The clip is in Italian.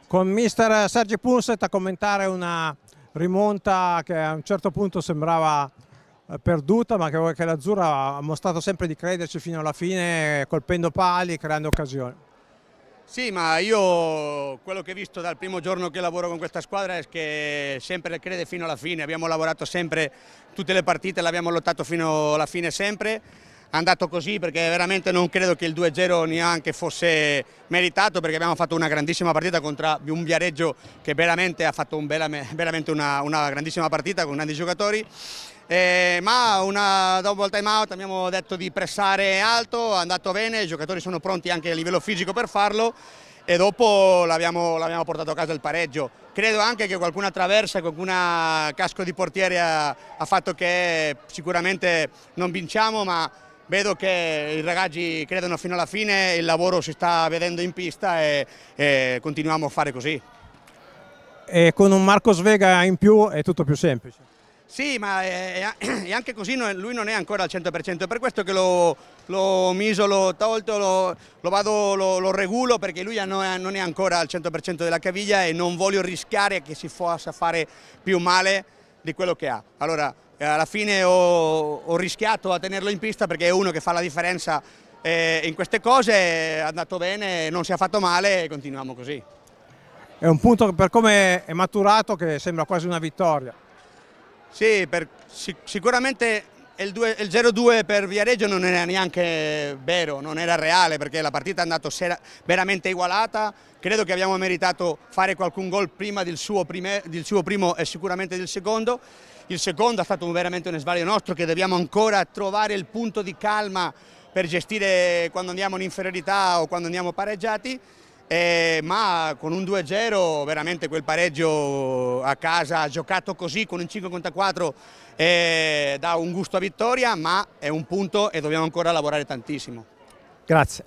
con mister Sergi Punset a commentare una rimonta che a un certo punto sembrava perduta, ma che l'Azzurra ha mostrato sempre di crederci fino alla fine, colpendo pali, creando occasioni. Sì, ma io quello che ho visto dal primo giorno che lavoro con questa squadra è che sempre crede fino alla fine. Abbiamo lavorato sempre tutte le partite, l'abbiamo lottato fino alla fine sempre. È andato così perché veramente non credo che il 2-0 neanche fosse meritato, perché abbiamo fatto una grandissima partita contro un Viareggio che veramente ha fatto veramente una grandissima partita con grandi giocatori. Ma dopo il time out abbiamo detto di pressare alto, è andato bene, i giocatori sono pronti anche a livello fisico per farlo e dopo l'abbiamo portato a casa il pareggio. Credo anche che qualcuna traversa, qualcuna casco di portiere ha fatto che sicuramente non vinciamo, ma vedo che i ragazzi credono fino alla fine, il lavoro si sta vedendo in pista e continuiamo a fare così. E con un Marcos Vega in più è tutto più semplice. Sì, ma è anche così lui non è ancora al 100%, è per questo che l'ho miso, l'ho tolto, lo regulo, perché lui non è ancora al 100% della caviglia e non voglio rischiare che si possa fare più male di quello che ha. Allora, alla fine ho rischiato a tenerlo in pista perché è uno che fa la differenza in queste cose, è andato bene, non si è fatto male e continuiamo così. È un punto per come è maturato che sembra quasi una vittoria. Sì, sicuramente il 0-2 per Viareggio non era neanche vero, non era reale, perché la partita è andata veramente igualata. Credo che abbiamo meritato fare qualcun gol prima del suo primo e sicuramente del secondo. Il secondo è stato veramente un sbaglio nostro, che dobbiamo ancora trovare il punto di calma per gestire quando andiamo in inferiorità o quando andiamo pareggiati. Ma con un 2-0 veramente quel pareggio a casa giocato così con un 5 contro 4 dà un gusto a vittoria, ma è un punto e dobbiamo ancora lavorare tantissimo. Grazie.